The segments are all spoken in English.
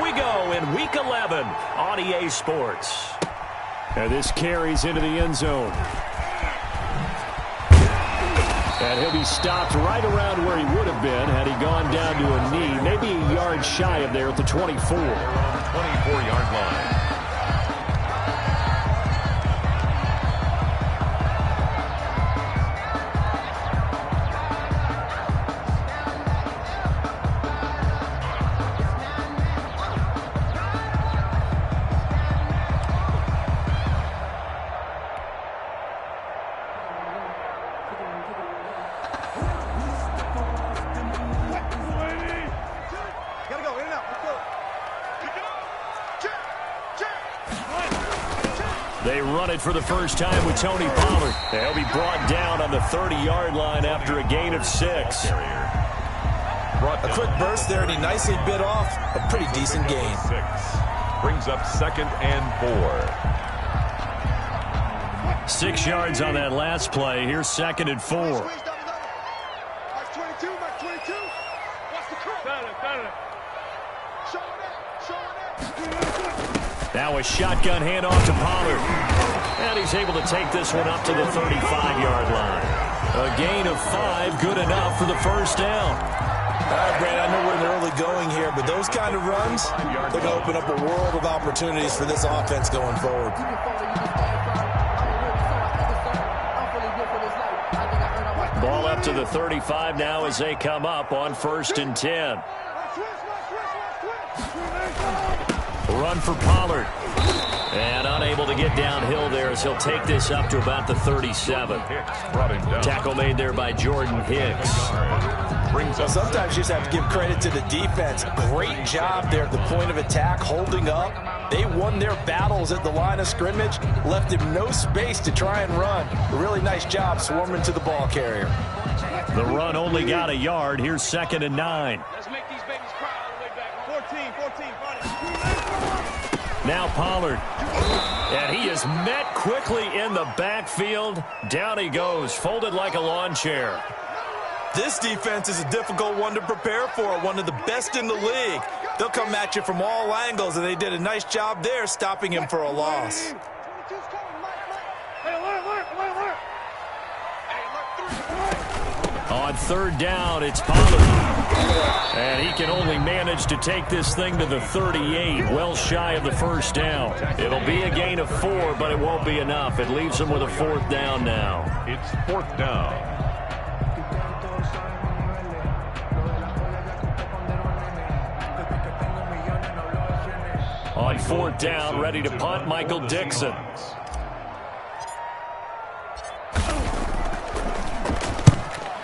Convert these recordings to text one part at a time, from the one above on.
we go in Week 11 on EA Sports. And this carries into the end zone. And he'll be stopped right around where he would have been had he gone down to a knee, maybe a yard shy of there at the 24. They're on the 24-yard line. They run it for the first time with Tony Pollard. They'll be brought down on the 30-yard line after a gain of 6. A quick burst there, and he nicely bit off a pretty decent gain. 6 brings up 2nd and 4. 6 yards on that last play. Here's 2nd and 4. Now a shotgun handoff to Pollard. And he's able to take this one up to the 35-yard line. A gain of 5, good enough for the first down. All right, Brad, I know we're in the early going here, but those kind of runs, they're going to open up a world of opportunities for this offense going forward. Ball up to the 35 now as they come up on 1st and 10. Run for Pollard. And unable to get downhill there as he'll take this up to about the 37. Tackle made there by Jordan Hicks. So sometimes you just have to give credit to the defense. Great job there at the point of attack, holding up. They won their battles at the line of scrimmage, left him no space to try and run. A really nice job swarming to the ball carrier. The run only got a yard. Here's 2nd and 9. Let's make these babies cry all the way back. 14. Now Pollard. And he is met quickly in the backfield. Down he goes, folded like a lawn chair. This defense is a difficult one to prepare for, one of the best in the league. They'll come at you from all angles, and they did a nice job there stopping him for a loss. On 3rd down, it's Pollard. And he can only manage to take this thing to the 38, well shy of the first down. It'll be a gain of 4, but it won't be enough. It leaves him with a 4th down now. It's 4th down. On 4th down, ready to punt, Michael Dixon.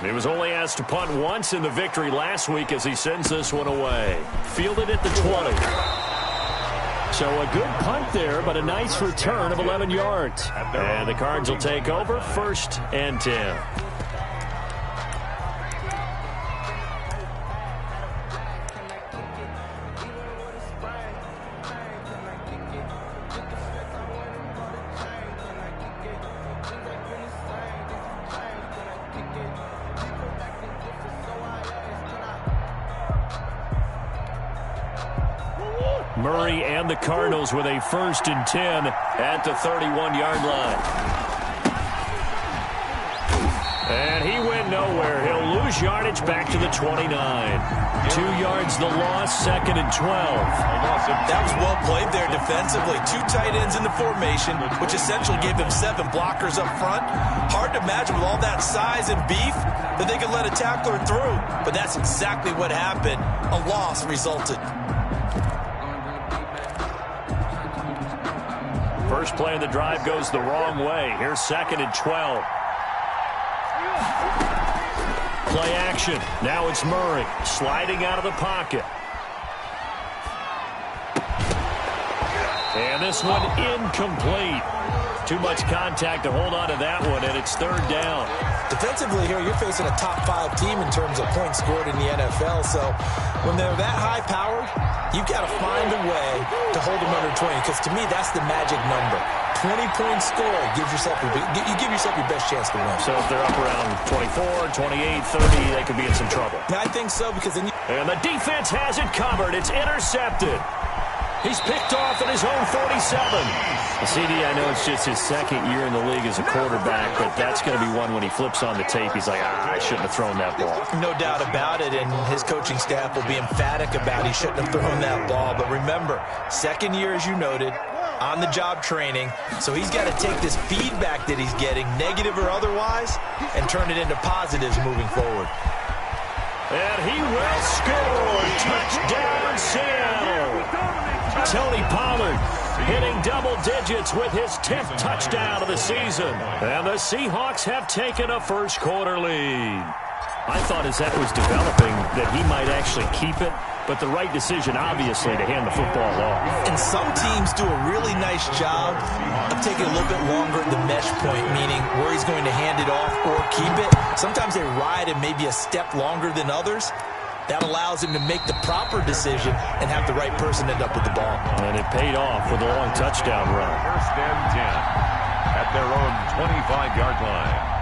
He was only asked to punt once in the victory last week as he sends this one away. Fielded at the 20. So a good punt there, but a nice return of 11 yards. And the Cards will take over 1st and 10. Murray and the Cardinals with a 1st and 10 at the 31-yard line. And he went nowhere. He'll lose yardage back to the 29. 2 yards the loss, 2nd and 12. That was well played there defensively. 2 tight ends in the formation, which essentially gave them 7 blockers up front. Hard to imagine with all that size and beef that they could let a tackler through. But that's exactly what happened. A loss resulted. First play of the drive goes the wrong way. Here's 2nd and 12. Play action. Now it's Murray sliding out of the pocket. And this one incomplete. Too much contact to hold on to that one, and it's 3rd down. Defensively here, you're facing a top-5 team in terms of points scored in the NFL. So when they're that high-powered, you've got to find a way to hold them under 20, because to me, that's the magic number. 20-point score gives yourself you give yourself your best chance to win. So if they're up around 24, 28, 30, they could be in some trouble. I think so, because then and the defense has it covered. It's intercepted. He's picked off at his own 47. CD, I know it's just his second year in the league as a quarterback, but that's going to be one when he flips on the tape. He's like, I shouldn't have thrown that ball. No doubt about it, and his coaching staff will be emphatic about he shouldn't have thrown that ball. But remember, second year, as you noted, on-the-job training, so he's got to take this feedback that he's getting, negative or otherwise, and turn it into positives moving forward. And he will score. Touchdown, Seattle. Tony Pollard hitting double digits with his 10th touchdown of the season. And the Seahawks have taken a first-quarter lead. I thought as that was developing that he might actually keep it, but the right decision, obviously, to hand the football off. And some teams do a really nice job of taking a little bit longer at the mesh point, meaning where he's going to hand it off or keep it. Sometimes they ride it maybe a step longer than others. That allows him to make the proper decision and have the right person end up with the ball. And it paid off with a long touchdown run. First and 10 at their own 25-yard line.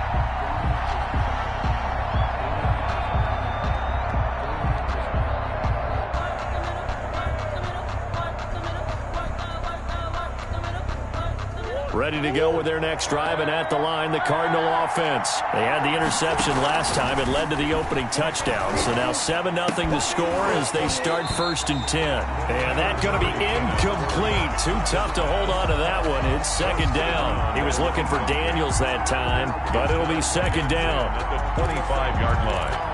Ready to go with their next drive, and at the line, the Cardinal offense. They had the interception last time. It led to the opening touchdown. So now 7-0 to score as they start first and 10. And that's going to be incomplete. Too tough to hold on to that one. It's second down. He was looking for Daniels that time, but it'll be second down. At the 25-yard line.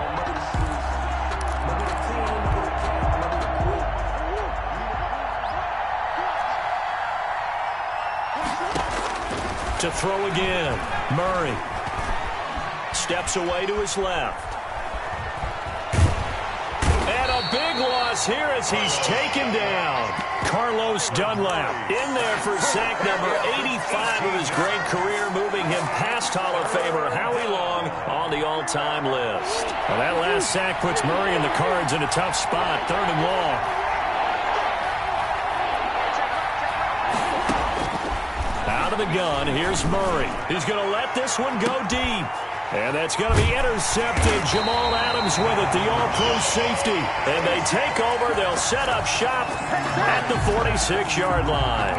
To throw again. Murray steps away to his left. And a big loss here as he's taken down. Carlos Dunlap in there for sack number 85 of his great career, moving him past Hall of Famer Howie Long on the all-time list. Well, that last sack puts Murray and the Cards in a tough spot, 3rd and long. Out of the gun, here's Murray. He's going to let this one go deep. And that's going to be intercepted. Jamal Adams with it, the all-pro safety. And they take over. They'll set up shop at the 46-yard line.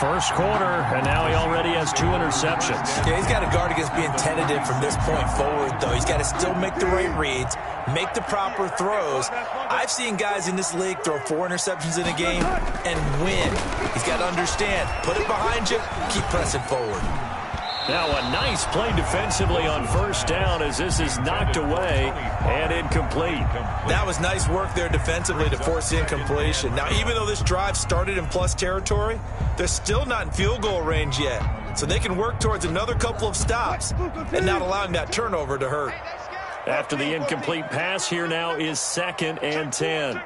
First quarter, and now he already has 2 interceptions. Yeah, he's got to guard against being tentative from this point forward, though. He's got to still make the right reads, make the proper throws. I've seen guys in this league throw 4 interceptions in a game and win. He's got to understand, put it behind you, keep pressing forward. Now a nice play defensively on first down as this is knocked away and incomplete. That was nice work there defensively to force incompletion. Now, even though this drive started in plus territory, they're still not in field goal range yet. So they can work towards another couple of stops and not allowing that turnover to hurt. After the incomplete pass, here now is 2nd and 10.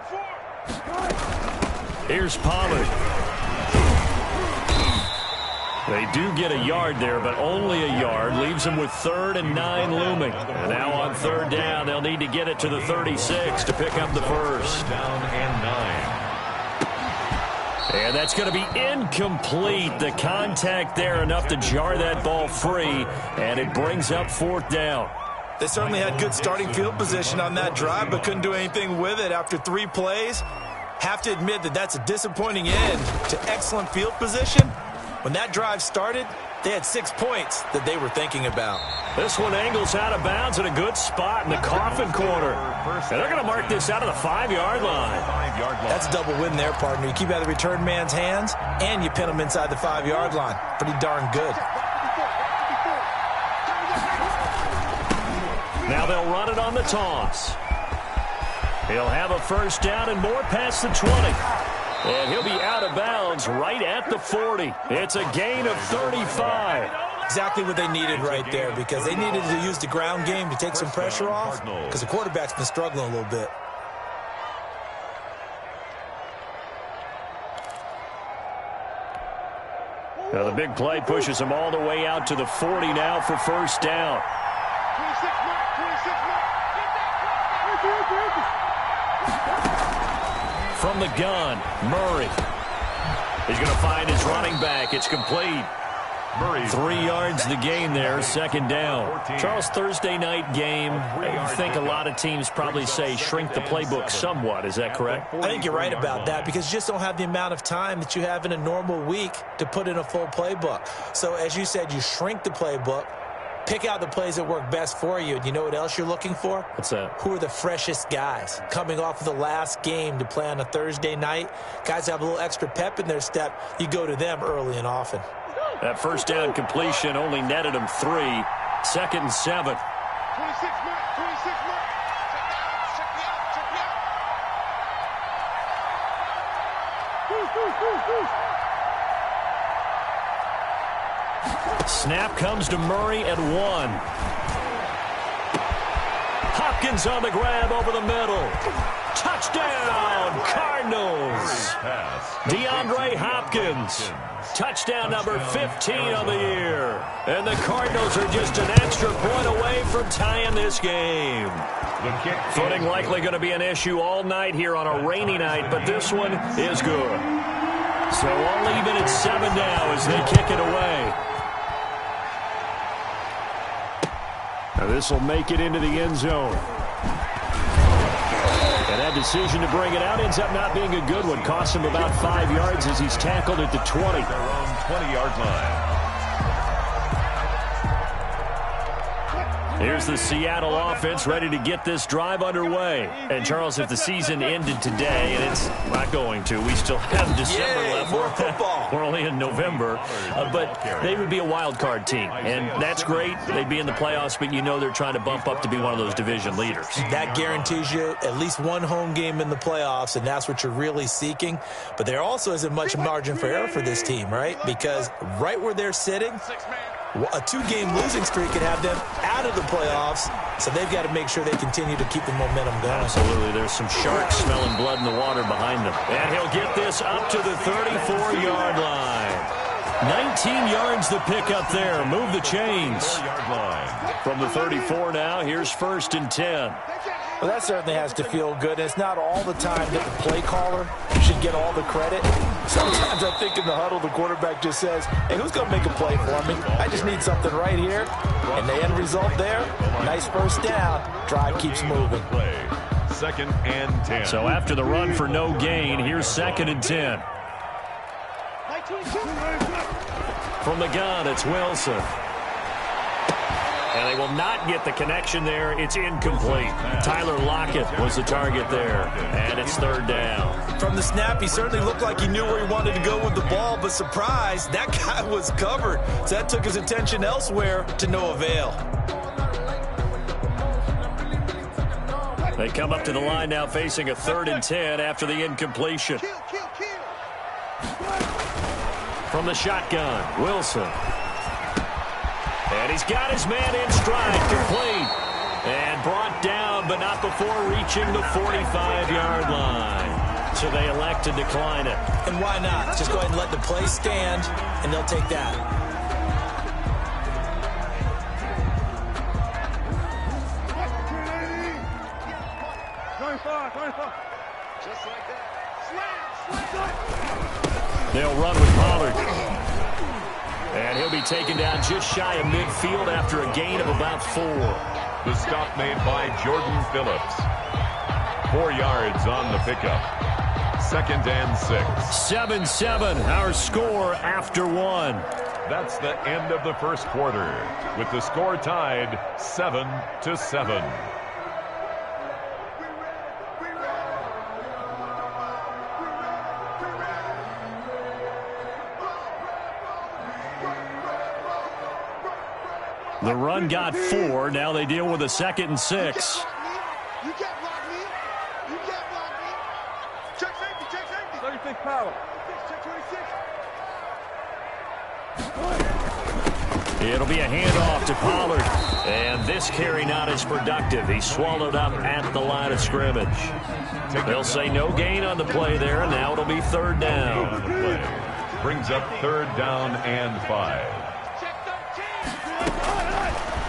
Here's Pollard. They do get a yard there, but only a yard. Leaves them with 3rd and 9 looming. And now on 3rd down, they'll need to get it to the 36 to pick up the first. Down and 9. And that's going to be incomplete. The contact there enough to jar that ball free, and it brings up 4th down. They certainly had good starting field position on that drive, but couldn't do anything with it after 3 plays. Have to admit that that's a disappointing end to excellent field position. When that drive started, they had 6 points that they were thinking about. This one angles out of bounds in a good spot in the coffin corner. And they're going to mark this out of the 5-yard line. That's a double win there, partner. You keep out of the return man's hands, and you pin him inside the 5-yard line. Pretty darn good. Now they'll run it on the toss. He'll have a first down and more past the 20. And he'll be out of bounds right at the 40. It's a gain of 35. Exactly what they needed right there, because they needed to use the ground game to take some pressure off, because the quarterback's been struggling a little bit. Now the big play pushes them all the way out to the 40 now for first down. 26 mark. From the gun, Murray. He's going to find his running back. It's complete. Murray. 3 yards the gain there, second down. 14. Charles, Thursday night game, I think a lot of teams probably say shrink the playbook somewhat. Is that correct? I think you're right about that because you just don't have the amount of time that you have in a normal week to put in a full playbook. So as you said, you shrink the playbook, pick out the plays that work best for you. And you know what else you're looking for? What's that? Who are the freshest guys coming off of the last game to play on a Thursday night? Guys have a little extra pep in their step. You go to them early and often. That first down completion only netted him 3. 2nd and 7. 26 mark, 26 mark. Check me out, check me out. Snap comes to Murray at 1. Hopkins on the grab over the middle. Touchdown, Cardinals. DeAndre Hopkins. Touchdown number 15 on the year. And the Cardinals are just an extra point away from tying this game. Footing likely going to be an issue all night here on a rainy night, but this one is good. So all even at 7 now as they kick it away. Now this will make it into the end zone. And that decision to bring it out ends up not being a good one. Costs him about 5 yards as he's tackled at the 20. Their own 20-yard line. Here's the Seattle offense ready to get this drive underway. And, Charles, if the season ended today, and it's not going to, we still have December left. More football. We're only in November. But they would be a wild card team. And that's great. They'd be in the playoffs, but you know they're trying to bump up to be one of those division leaders. That guarantees you at least one home game in the playoffs, and that's what you're really seeking. But there also isn't much margin for error for this team, right? Because right where they're sitting, a 2-game losing streak can have them out of the playoffs, so they've got to make sure they continue to keep the momentum going. Absolutely. There's some sharks smelling blood in the water behind them. And he'll get this up to the 34-yard line. 19 yards to pick up there. Move the chains. 4-yard line. From the 34 now, here's 1st and 10. Well, that certainly has to feel good. It's not all the time that the play caller should get all the credit. Sometimes I think in the huddle, the quarterback just says, hey, who's going to make a play for me? I just need something right here. And the end result there, nice first down. Drive keeps moving. 2nd and 10. So after the run for no gain, here's 2nd and 10. From the gun, it's Wilson. And they will not get the connection there. It's incomplete. Tyler Lockett was the target there. And it's 3rd down. From the snap, he certainly looked like he knew where he wanted to go with the ball, but surprise, that guy was covered. So that took his attention elsewhere to no avail. They come up to the line now facing a 3rd and 10 after the incompletion. From the shotgun, Wilson. And he's got his man in stride, complete. And brought down, but not before reaching the 45-yard line. So they elect to decline it. And why not? Just go ahead and let the play stand, and they'll take that. Just like that. Slam. They'll run with Pollard. And he'll be taken down just shy of midfield after a gain of about 4. The stop made by Jordan Phillips. 4 yards on the pickup. 2nd and 6. 7-7, our score after 1. That's the end of the first quarter, with the score tied 7-7. The run got 4. Now they deal with a 2nd and 6. You can't block me. You can't block me. Check safety, check safety. 36 power. Check 26. It'll be a handoff to Pollard. And this carry not as productive. He's swallowed up at the line of scrimmage. They'll say no gain on the play there. Now it'll be 3rd down. Brings up 3rd down and 5.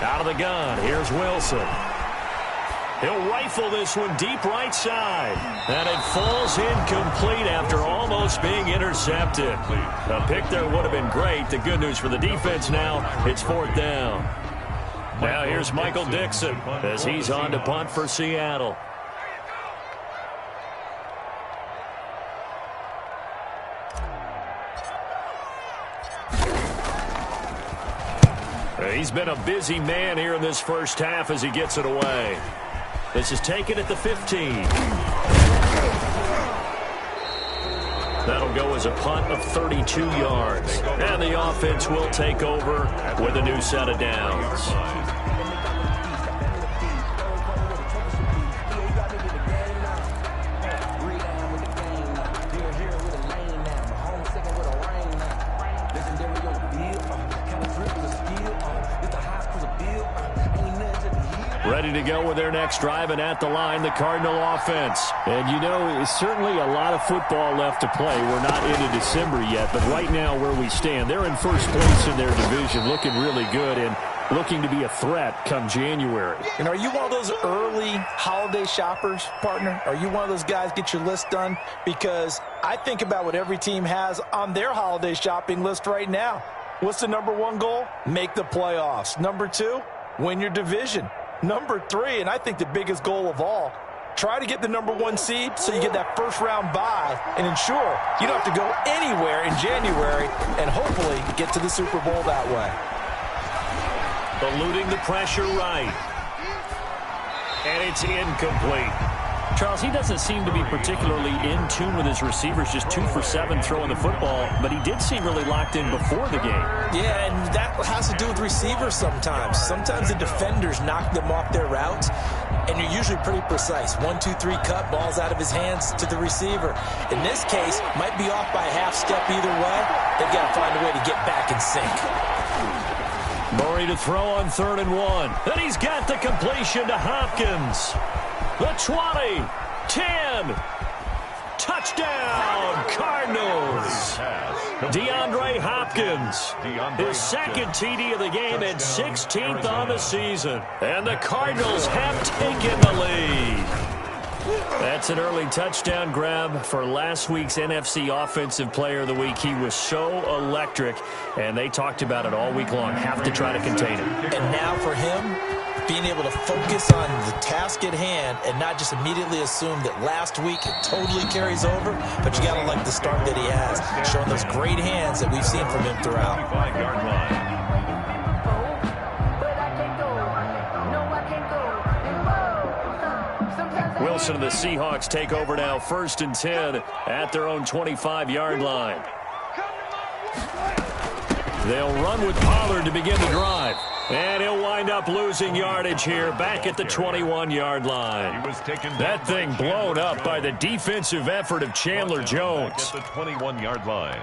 Out of the gun, here's Wilson. He'll rifle this one deep right side. And it falls incomplete after almost almost being intercepted. A pick there would have been great. The good news for the defense now, it's 4th down. Now here's Michael Dixon as he's on to punt for Seattle. He's been a busy man here in this first half as he gets it away. This is taken at the 15. That'll go as a punt of 32 yards. And the offense will take over with a new set of downs. Ready to go with their next drive, and at the line, the Cardinal offense. And, you know, it's certainly a lot of football left to play. We're not into December yet, but right now where we stand, they're in first place in their division, looking really good and looking to be a threat come January. And are you one of those early holiday shoppers, partner? Are you one of those guys get your list done? Because I think about what every team has on their holiday shopping list right now. What's the number 1 goal? Make the playoffs. Number 2, win your division. Number 3, and I think the biggest goal of all, try to get the number 1 seed so you get that first-round bye and ensure you don't have to go anywhere in January and hopefully get to the Super Bowl that way. Eluding the pressure right. And it's incomplete. Charles, he doesn't seem to be particularly in tune with his receivers, just 2 for 7 throwing the football, but he did seem really locked in before the game. Yeah, and that has to do with receivers sometimes. Sometimes the defenders knock them off their routes, and you're usually pretty precise. 1, 2, 3 cut, balls out of his hands to the receiver. In this case, might be off by a half step either way. They've got to find a way to get back in sync. Murray to throw on 3rd and 1. And he's got the completion to Hopkins. The 20, 10, touchdown, Cardinals. DeAndre Hopkins, his 2nd TD of the game and 16th on the season. And the Cardinals have taken the lead. That's an early touchdown grab for last week's NFC Offensive Player of the Week. He was so electric, and they talked about it all week long. Have to try to contain him. And now for him, being able to focus on the task at hand and not just immediately assume that last week it totally carries over, but you got to like the start that he has, showing those great hands that we've seen from him throughout. Wilson and the Seahawks take over now, 1st and 10 at their own 25-yard line. They'll run with Pollard to begin the drive. And he'll wind up losing yardage here back at the 21-yard line. That thing blown up by the defensive effort of Chandler Jones. At the 21-yard line.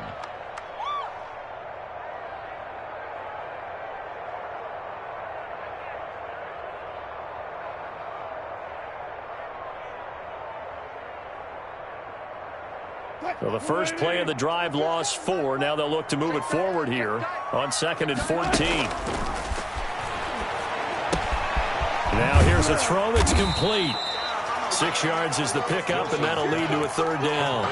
So the first play of the drive lost 4. Now they'll look to move it forward here on 2nd and 14. Now here's a throw that's complete. 6 yards is the pickup, and that'll lead to a 3rd down.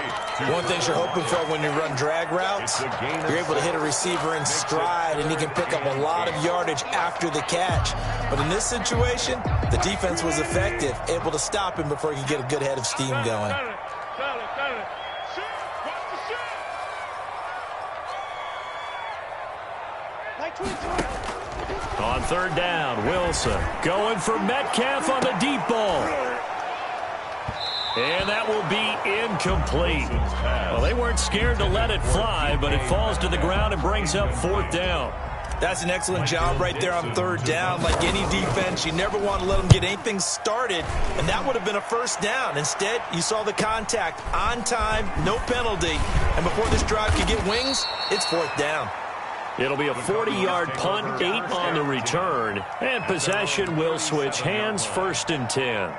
One thing you're hoping for when you run drag routes, you're able to hit a receiver in stride, and he can pick up a lot of yardage after the catch. But in this situation, the defense was effective, able to stop him before he could get a good head of steam going. On 3rd down, Wilson going for Metcalf on the deep ball. And that will be incomplete. Well, they weren't scared to let it fly, but it falls to the ground and brings up 4th down. That's an excellent job right there on 3rd down. Like any defense, you never want to let them get anything started, and that would have been a 1st down. Instead, you saw the contact on time, no penalty, and before this drive could get wings, it's 4th down. It'll be a 40-yard punt, 8 on the return, and possession will switch hands, 1st and 10.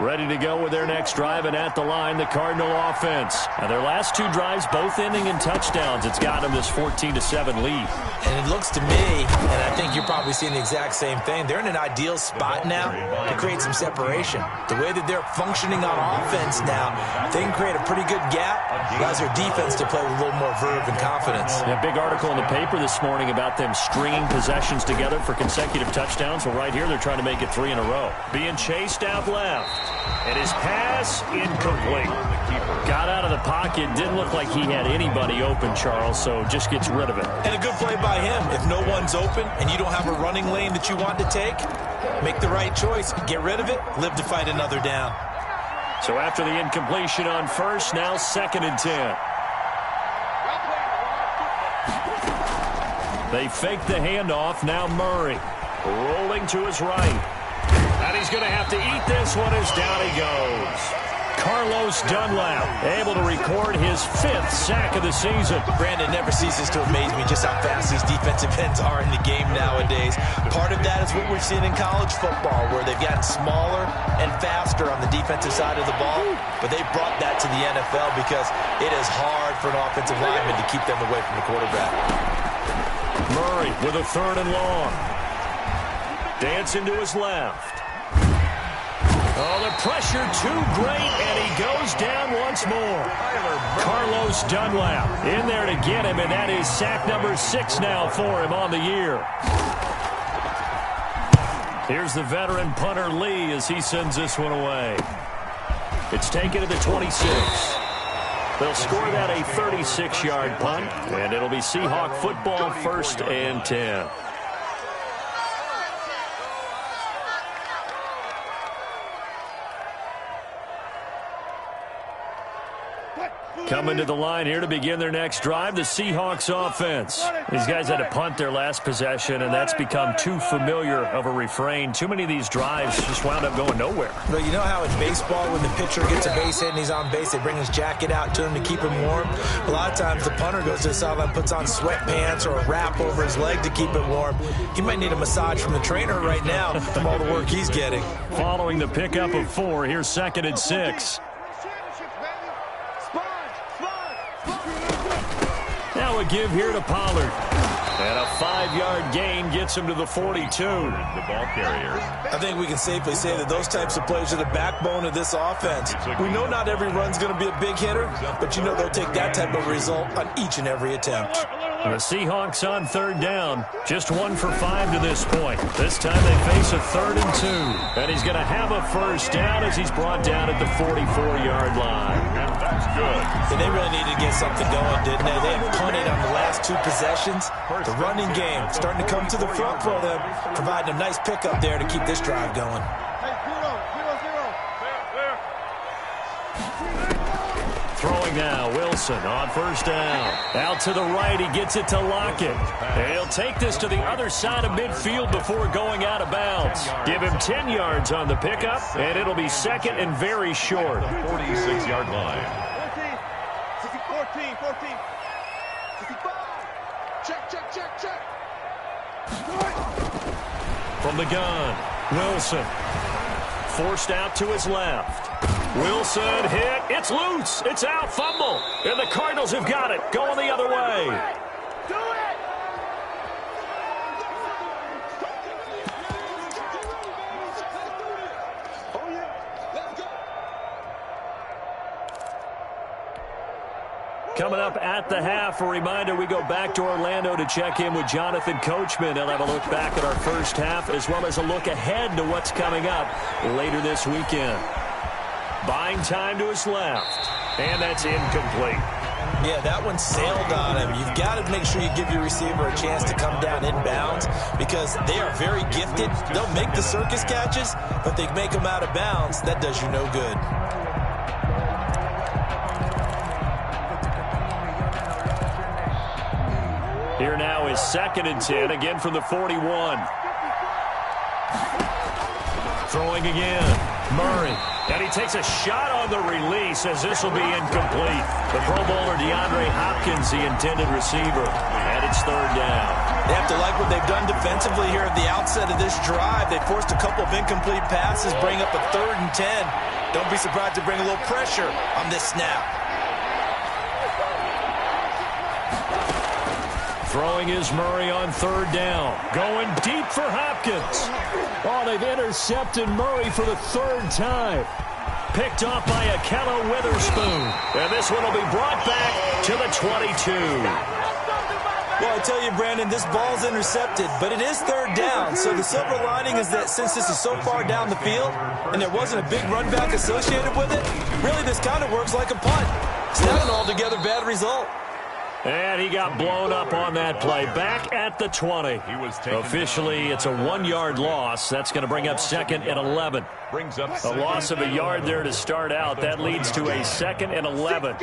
Ready to go with their next drive, and at the line, the Cardinal offense. Now, their last two drives, both ending in touchdowns. It's got them this 14-7 lead. And it looks to me, and I think you're probably seeing the exact same thing, they're in an ideal spot now to create some separation. The way that they're functioning on offense now, they can create a pretty good gap, allows their defense to play with a little more verve and confidence. A big article in the paper this morning about them stringing possessions together for consecutive touchdowns. Well, right here, they're trying to make it 3 in a row. Being chased out left. And his pass incomplete. Got out of the pocket. Didn't look like he had anybody open, Charles, so just gets rid of it. And a good play by him. If no one's open and you don't have a running lane that you want to take, make the right choice. Get rid of it. Live to fight another down. So after the incompletion on first, now 2nd and 10. They fake the handoff. Now Murray rolling to his right. And he's going to have to eat this one as down he goes. Carlos Dunlap able to record his 5th sack of the season. Brandon, never ceases to amaze me just how fast these defensive ends are in the game nowadays. Part of that is what we've seen in college football, where they've gotten smaller and faster on the defensive side of the ball. But they've brought that to the NFL because it is hard for an offensive lineman to keep them away from the quarterback. Murray with a 3rd and long. Dancing to his left. Oh, the pressure too great, and he goes down once more. Carlos Dunlap in there to get him, and that is sack number 6 now for him on the year. Here's the veteran punter Lee as he sends this one away. It's taken to the 26. They'll score that a 36-yard punt, and it'll be Seahawk football 1st and 10. Coming to the line here to begin their next drive, the Seahawks offense. These guys had to punt their last possession, and that's become too familiar of a refrain. Too many of these drives just wound up going nowhere. But you know how in baseball, when the pitcher gets a base hit and he's on base, they bring his jacket out to him to keep him warm? A lot of times the punter goes to the sideline, puts on sweatpants or a wrap over his leg to keep it warm. He might need a massage from the trainer right now from all the work he's getting. Following the pickup of 4, here's 2nd and 6. Now a give here to Pollard. And a 5-yard gain gets him to the 42. The ball carrier. I think we can safely say that those types of plays are the backbone of this offense. We know not every run's going to be a big hitter, but you know they'll take that type of result on each and every attempt. The Seahawks on 3rd down. Just 1 for 5 to this point. This time they face a 3rd and 2. And he's going to have a 1st down as he's brought down at the 44-yard line. And that's good. And they really needed to get something going, didn't they? They had punted on the last 2 possessions. The running game starting to come to the front for them, providing a nice pickup there to keep this drive going. Throwing now, Wilson on 1st down. Out to the right, he gets it to Lockett. He'll take this to the other side of midfield before going out of bounds. Give him 10 yards on the pickup, and it'll be 2nd and very short. 46-yard line. 14. Check. From the gun, Wilson. Forced out to his left. Wilson hit. It's loose. It's out. Fumble. And the Cardinals have got it. Going the other way. Do it! Oh, yeah. Let's go. Coming up at the half, a reminder, we go back to Orlando to check in with Jonathan Coachman. He'll have a look back at our first half as well as a look ahead to what's coming up later this weekend. Buying time to his left, and that's incomplete. Yeah, that one sailed on him. You've got to make sure you give your receiver a chance to come down inbounds because they are very gifted. They'll make the circus catches, but they make them out of bounds. That does you no good. Here now is 2nd and 10, again from the 41. Throwing again, Murray. And he takes a shot on the release as this will be incomplete. The Pro Bowler DeAndre Hopkins, the intended receiver. And it's third down. They have to like what they've done defensively here at the outset of this drive. They forced a couple of incomplete passes, bring up a 3rd and 10. Don't be surprised to bring a little pressure on this snap. Throwing is Murray on third down. Going deep for Hopkins. Oh, they've intercepted Murray for the 3rd time. Picked off by Akello Witherspoon. And this one will be brought back to the 22. Well, I tell you, Brandon, this ball's intercepted, but it is 3rd down. So the silver lining is that since this is so far down the field and there wasn't a big run back associated with it, really this kind of works like a punt. It's not an altogether bad result. And he got blown up on that play. Back at the 20. Officially, it's a 1-yard loss. That's going to bring up 2nd and 11. A loss of a yard there to start out. That leads to a 2nd and 11.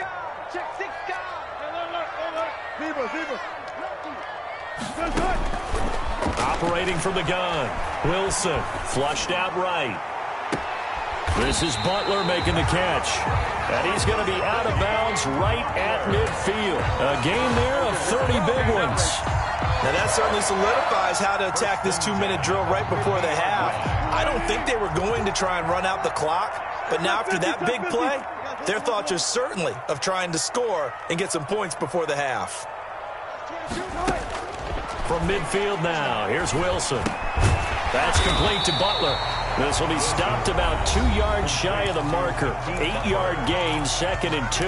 Operating from the gun. Wilson flushed out right. This is Butler making the catch. And he's going to be out of bounds right at midfield. A game there of 30 big ones. Now that certainly solidifies how to attack this 2-minute drill right before the half. I don't think they were going to try and run out the clock. But now after that big play, their thoughts are certainly of trying to score and get some points before the half. From midfield now, here's Wilson. That's complete to Butler. This will be stopped about 2 yards shy of the marker. 8-yard gain, 2nd and 2.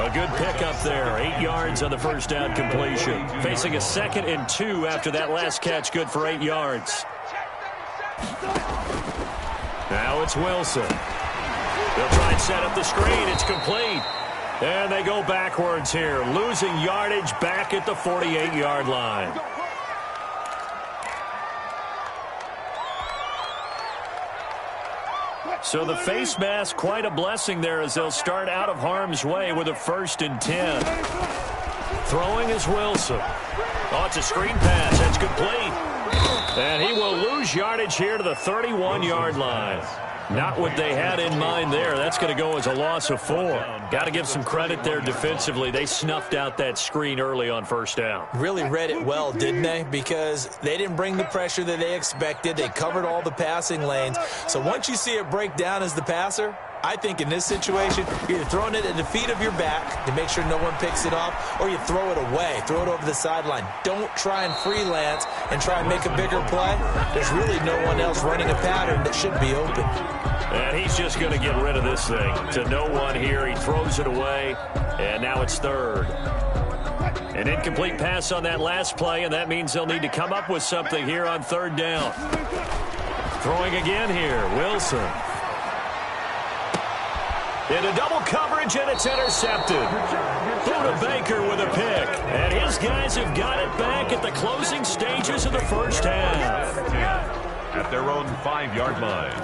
A good pickup there. 8 yards on the first down completion. Facing a 2nd and 2 after that last catch, good for 8 yards. Now it's Wilson. They'll try and set up the screen. It's complete. And they go backwards here, losing yardage back at the 48-yard line. So the face mask, quite a blessing there as they'll start out of harm's way with a 1st and 10. Throwing is Wilson. Oh, it's a screen pass. That's complete. And he will lose yardage here to the 31-yard line. Not what they had in mind there. That's going to go as a loss of 4. Got to give some credit there defensively. They snuffed out that screen early on first down. Really read it well, didn't they? Because they didn't bring the pressure that they expected. They covered all the passing lanes. So once you see it break down as the passer, I think in this situation, you're throwing it at the feet of your back to make sure no one picks it off, or you throw it away, throw it over the sideline. Don't try and freelance and try and make a bigger play. There's really no one else running a pattern that should be open. And he's just going to get rid of this thing. To no one here, he throws it away, and now it's 3rd. An incomplete pass on that last play, and that means they'll need to come up with something here on 3rd down. Throwing again here, Wilson. Into double coverage, and it's intercepted. Buda Baker with a pick. And his guys have got it back at the closing stages of the first half. At their own 5-yard line.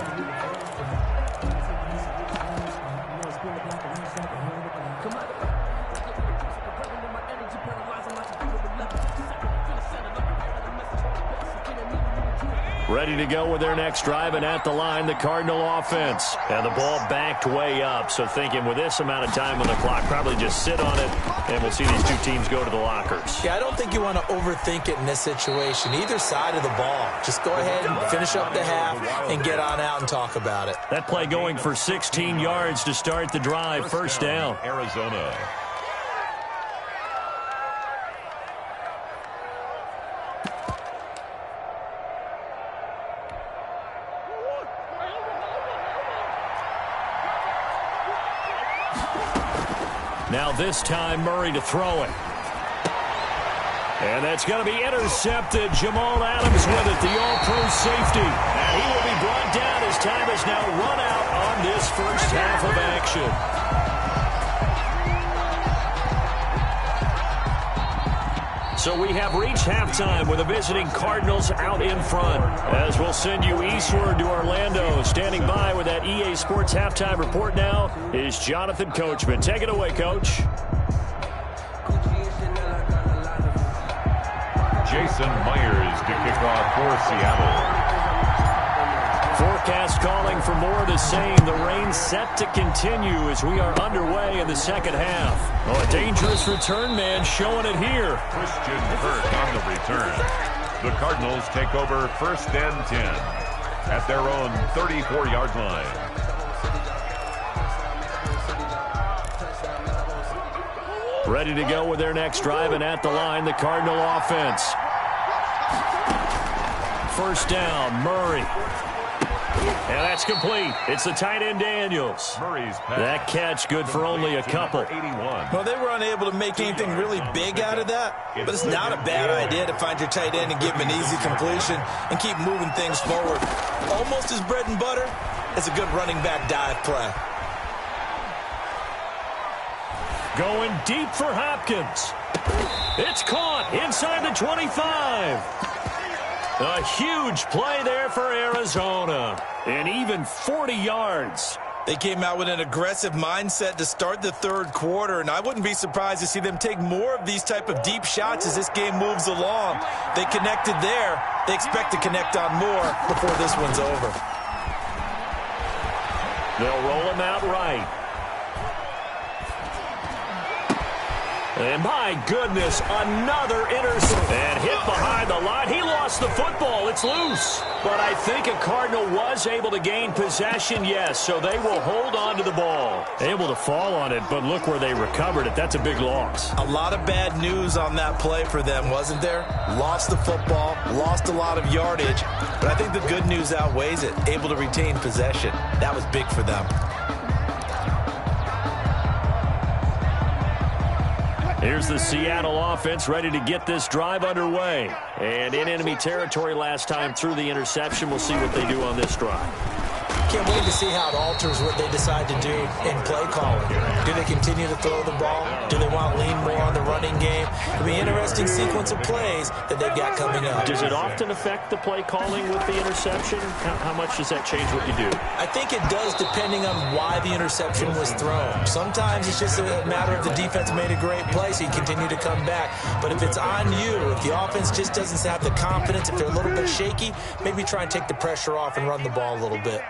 Ready to go with their next drive, and at the line, the Cardinal offense. And the ball backed way up, so thinking with this amount of time on the clock, probably just sit on it, and we'll see these two teams go to the lockers. Yeah, I don't think you want to overthink it in this situation. Either side of the ball. Just go ahead and finish up the half and get on out and talk about it. That play going for 16 yards to start the drive, first down. Arizona. Now this time, Murray to throw it. And that's going to be intercepted. Jamal Adams with it, the all-pro safety. And he will be brought down as time has now run out on this first half of action. So we have reached halftime with the visiting Cardinals out in front. As we'll send you eastward to Orlando. Standing by with that EA Sports halftime report now is Jonathan Coachman. Take it away, Coach. Jason Myers to kick off for Seattle. Forecast calling for more of the same. The rain set to continue as we are underway in the second half. Oh, a dangerous return man showing it here. Christian Kirk on the return. The Cardinals take over 1st and 10 at their own 34-yard line. Ready to go with their next drive, and at the line, the Cardinal offense. 1st down, Murray. And that's complete. It's the tight end, Daniels. Murray's pass. That catch good for only a couple. 81. Well, they were unable to make anything really big out of that, but it's not a bad idea to find your tight end and give him an easy completion and keep moving things forward. Almost as bread and butter as a good running back dive play. Going deep for Hopkins. It's caught inside the 25. A huge play there for Arizona. And even 40 yards. They came out with an aggressive mindset to start the third quarter, and I wouldn't be surprised to see them take more of these type of deep shots as this game moves along. They connected there. They expect to connect on more before this one's over. They'll roll him out right. And my goodness, another interception. And hit behind the line. He lost the football. It's loose. But I think a Cardinal was able to gain possession, yes, so they will hold on to the ball. Able to fall on it, but look where they recovered it. That's a big loss. A lot of bad news on that play for them, wasn't there? Lost the football, lost a lot of yardage, but I think the good news outweighs it. Able to retain possession. That was big for them. Here's the Seattle offense ready to get this drive underway. And in enemy territory last time through the interception. We'll see what they do on this drive. Can't wait to see how it alters what they decide to do in play calling. Do they continue to throw the ball? Do they want to lean more on the running game? It'll be an interesting sequence of plays that they've got coming up. Does it often affect the play calling with the interception? How much does that change what you do? I think it does depending on why the interception was thrown. Sometimes it's just a matter of the defense made a great play, so you continue to come back. But if it's on you, if the offense just doesn't have the confidence, if they're a little bit shaky, maybe try and take the pressure off and run the ball a little bit.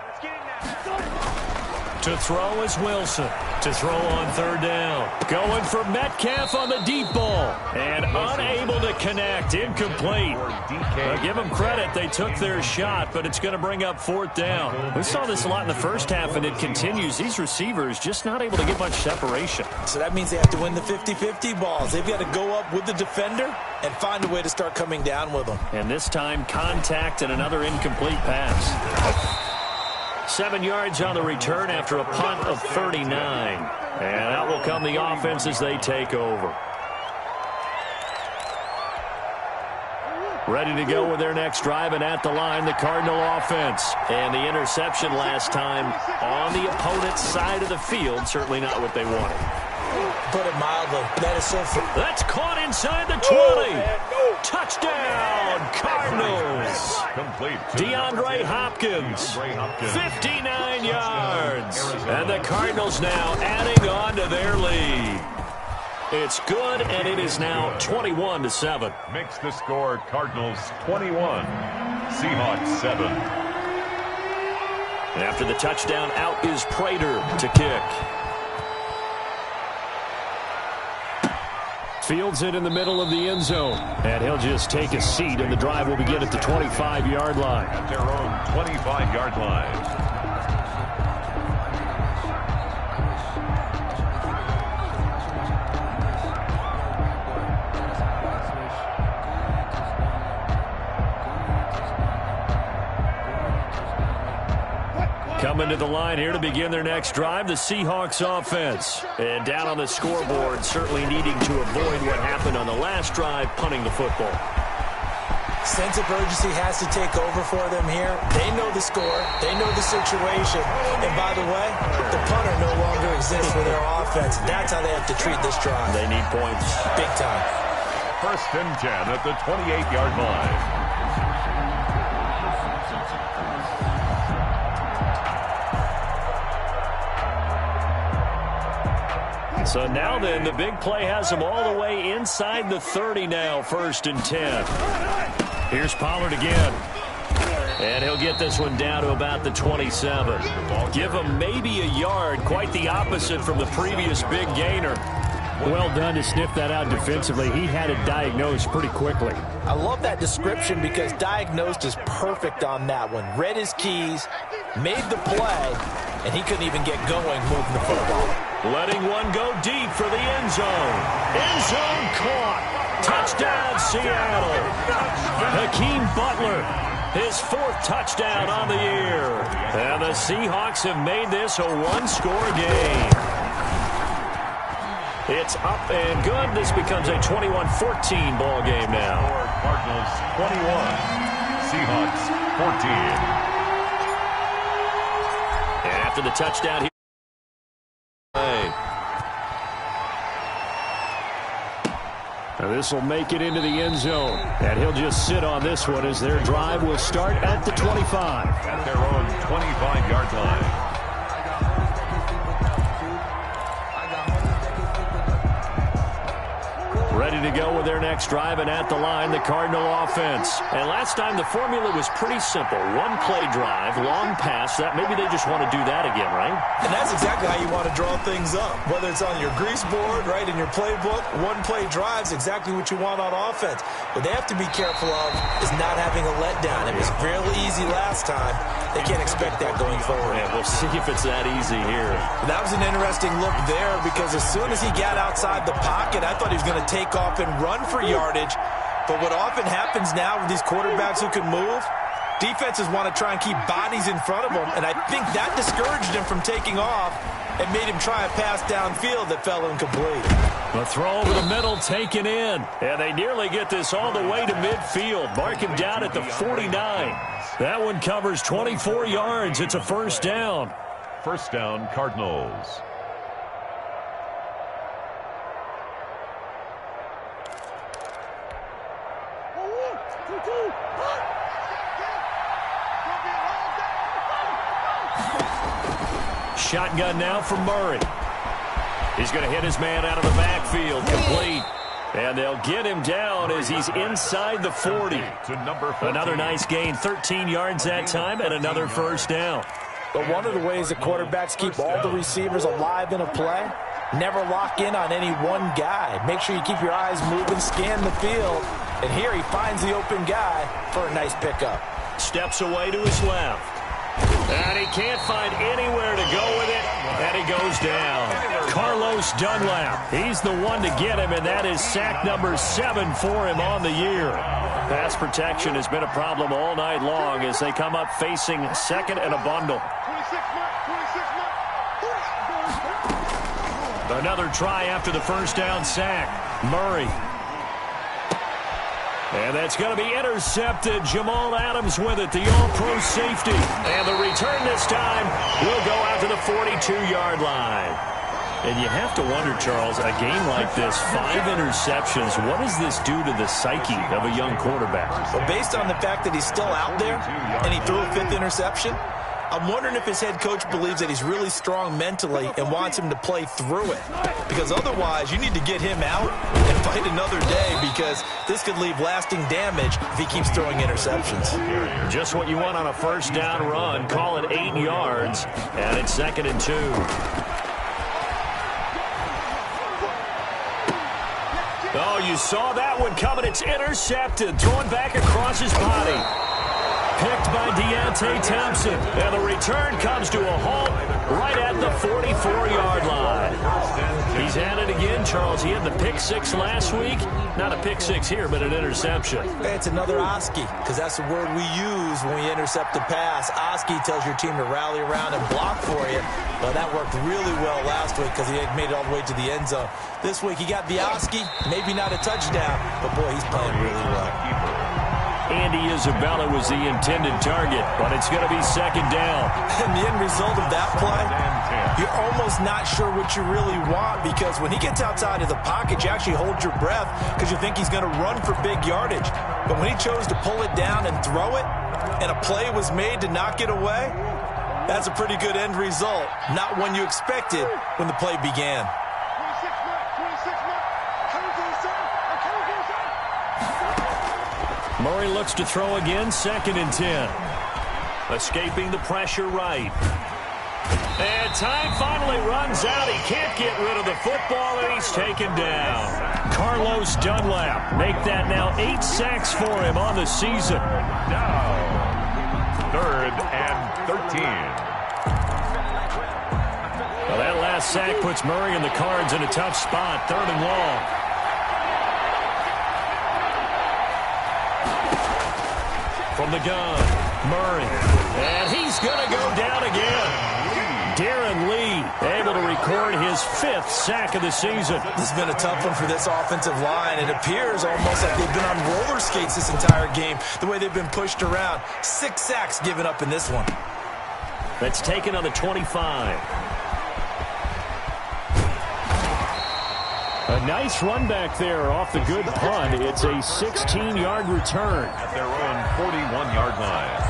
To throw is Wilson. To throw on 3rd down. Going for Metcalf on the deep ball. And unable to connect. Incomplete. Give them credit. They took their shot, but it's going to bring up 4th down. We saw this a lot in the first half, and it continues. These receivers just not able to get much separation. So that means they have to win the 50-50 balls. They've got to go up with the defender and find a way to start coming down with them. And this time, contact and another incomplete pass. 7 yards on the return after a punt of 39. And out will come the offense as they take over. Ready to go with their next drive, and at the line, the Cardinal offense. And the interception last time on the opponent's side of the field, certainly not what they wanted. Put it mildly. That is so fun. That's caught inside the 20. Touchdown, Cardinals. Complete. DeAndre Hopkins, 59 yards. And the Cardinals now adding on to their lead. It's good, and it is now 21-7. Makes the score Cardinals 21, Seahawks 7. And after the touchdown, out is Prater to kick. Fields it in the middle of the end zone. And he'll just take a seat, and the drive will begin at the 25-yard line. At their own 25-yard line. Coming to the line here to begin their next drive, the Seahawks offense. And down on the scoreboard, certainly needing to avoid what happened on the last drive, punting the football. Sense of urgency has to take over for them here. They know the score. They know the situation. And by the way, the punter no longer exists for their offense. That's how they have to treat this drive. They need points. Big time. 1st and 10 at the 28-yard line. So now then, the big play has them all the way inside the 30 now, 1st and 10. Here's Pollard again. And he'll get this one down to about the 27. Give him maybe a yard, quite the opposite from the previous big gainer. Well done to sniff that out defensively. He had it diagnosed pretty quickly. I love that description because diagnosed is perfect on that one. Read his keys, made the play, and he couldn't even get going moving the football. Letting one go deep for the end zone. End zone caught. Touchdown, Seattle. Hakeem Butler, his 4th touchdown on the year. And the Seahawks have made this a one-score game. It's up and good. This becomes a 21-14 ball game now. Cardinals 21, Seahawks 14. And after the touchdown here. Now this will make it into the end zone. And he'll just sit on this one as their drive will start at the 25. At their own 25-yard line. Ready to go with their next drive, and at the line, the Cardinal offense. And last time, the formula was pretty simple. One play drive, long pass. That maybe they just want to do that again, right? And that's exactly how you want to draw things up. Whether it's on your grease board, right, in your playbook, one play drive is exactly what you want on offense. What they have to be careful of is not having a letdown. It was fairly easy last time. They can't expect that going forward. Yeah, we'll see if it's that easy here. That was an interesting look there because as soon as he got outside the pocket, I thought he was going to take off and run for yardage. But what often happens now with these quarterbacks who can move, defenses want to try and keep bodies in front of them, and I think that discouraged him from taking off and made him try a pass downfield that fell incomplete. The throw over the middle taken in, and they nearly get this all the way to midfield. Mark him down at the 49. That one covers 24 yards. It's a first down. First down, Cardinals. Shotgun now from Murray. He's going to hit his man out of the backfield. Complete. And they'll get him down as he's inside the 40. Another nice gain. 13 yards that time and another first down. But one of the ways the quarterbacks keep all the receivers alive in a play, never lock in on any one guy. Make sure you keep your eyes moving, scan the field. And here he finds the open guy for a nice pickup. Steps away to his left. And he can't find anywhere to go with it, and he goes down. Carlos Dunlap, he's the one to get him, and that is sack number 7 for him on the year. Pass protection has been a problem all night long as they come up facing second and a bundle. Another try after the first down sack. Murray. And that's going to be intercepted. Jamal Adams with it, the all-pro safety. And the return this time will go out to the 42-yard line. And you have to wonder, Charles, a game like this, 5 interceptions, what does this do to the psyche of a young quarterback? Well, based on the fact that he's still out there and he threw a 5th interception, I'm wondering if his head coach believes that he's really strong mentally and wants him to play through it. Because otherwise, you need to get him out and fight another day because this could leave lasting damage if he keeps throwing interceptions. Just what you want on a first down run. Call it 8 yards, and it's 2nd and 2. Oh, you saw that one coming. It's intercepted. Throwing back across his body. Picked by Deontay Thompson. And the return comes to a halt right at the 44-yard line. He's at it again, Charles. He had the pick 6 last week. Not a pick 6 here, but an interception. It's another Oski, because that's the word we use when we intercept a pass. Oski tells your team to rally around and block for you. Well, that worked really well last week because he had made it all the way to the end zone. This week he got the Oski, maybe not a touchdown, but boy, he's playing really well. Andy Isabella was the intended target, but it's going to be 2nd down. And the end result of that play, you're almost not sure what you really want because when he gets outside of the pocket, you actually hold your breath because you think he's going to run for big yardage. But when he chose to pull it down and throw it, and a play was made to knock it away, that's a pretty good end result. Not one you expected when the play began. Murray looks to throw again, 2nd and 10. Escaping the pressure right. And time finally runs out. He can't get rid of the football, and he's taken down. Carlos Dunlap make that now 8 sacks for him on the season. Now, 3rd and 13. Well, that last sack puts Murray and the Cards in a tough spot. 3rd and long. From the gun, Murray. And he's going to go down again. Darren Lee able to record his 5th sack of the season. This has been a tough one for this offensive line. It appears almost like they've been on roller skates this entire game, the way they've been pushed around. 6 sacks given up in this one. That's taken on the 25. A nice run back there off the good punt. It's a 16-yard return. At their own 41-yard line.